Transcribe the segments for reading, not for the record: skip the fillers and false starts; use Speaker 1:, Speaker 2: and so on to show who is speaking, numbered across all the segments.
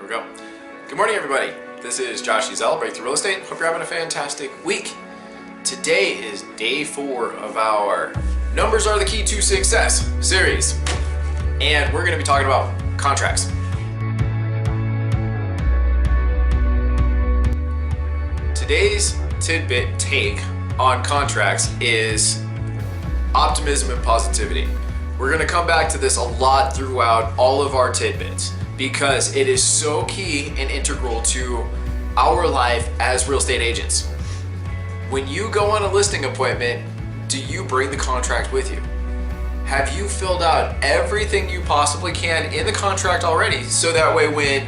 Speaker 1: we go. Good morning, everybody. This is Josh Ezell, Breakthrough Real Estate. Hope you're having a fantastic week. Today is day 4 of our Numbers Are the Key to Success series. And we're going to be talking about contracts. Today's tidbit take on contracts is optimism and positivity. We're going to come back to this a lot throughout all of our tidbits because it is so key and integral to our life as real estate agents. When you go on a listing appointment, do you bring the contract with you? Have you filled out everything you possibly can in the contract already, so that way when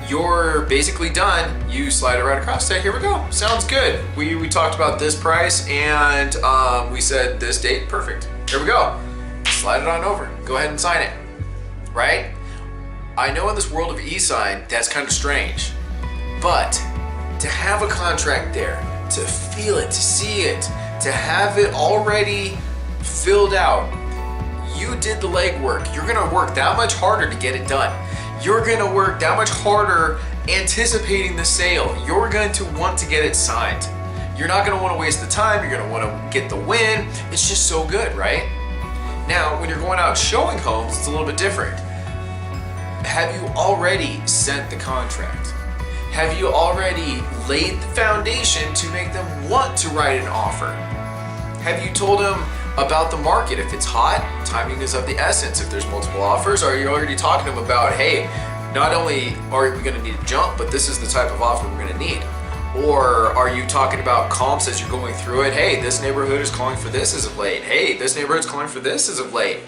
Speaker 1: you're basically done, you slide it right across, say, here we go, sounds good. We talked about this price and we said this date, perfect. Here we go, slide it on over, go ahead and sign it, right? I know in this world of e-sign, that's kind of strange, but to have a contract there, to feel it, to see it, to have it already filled out, you did the legwork. You're gonna work that much harder to get it done. You're gonna work that much harder anticipating the sale. You're going to want to get it signed. You're not gonna wanna waste the time. You're gonna wanna get the win. It's just so good, right? Now, when you're going out showing homes, it's a little bit different. Have you already sent the contract? Have you already laid the foundation to make them want to write an offer? Have you told them about the market? If it's hot, timing is of the essence. If there's multiple offers, are you already talking to them about, hey, not only are we going to need a jump, but this is the type of offer we're going to need? Or are you talking about comps as you're going through it? Hey, this neighborhood is calling for this as of late. Hey, this neighborhood's calling for this as of late.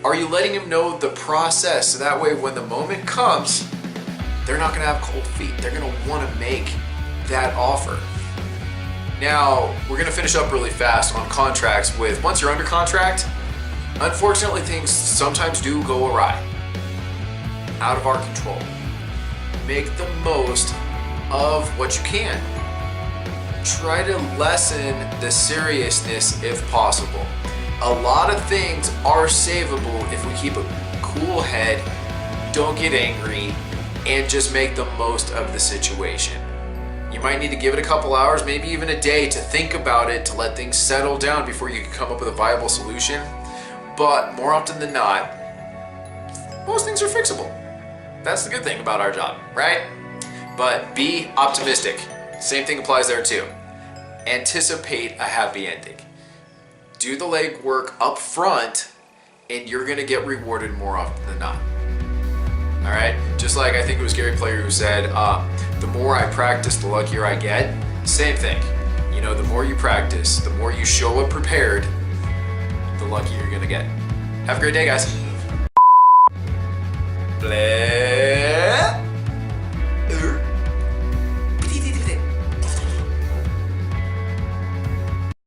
Speaker 1: Are you letting them know the process so that way when the moment comes, they're not going to have cold feet. They're going to want to make that offer. Now, we're going to finish up really fast on contracts with, once you're under contract, unfortunately things sometimes do go awry. Out of our control. Make the most of what you can. Try to lessen the seriousness if possible. A lot of things are savable if we keep a cool head, don't get angry, and just make the most of the situation. You might need to give it a couple hours, maybe even a day to think about it, to let things settle down before you can come up with a viable solution. But more often than not, most things are fixable. That's the good thing about our job, right? But be optimistic. Same thing applies there too. Anticipate a happy ending. Do the legwork up front and you're gonna get rewarded more often than not. All right, just like I think it was Gary Player who said, the more I practice, the luckier I get. Same thing. You know, the more you practice, the more you show up prepared, the luckier you're gonna get. Have a great day, guys.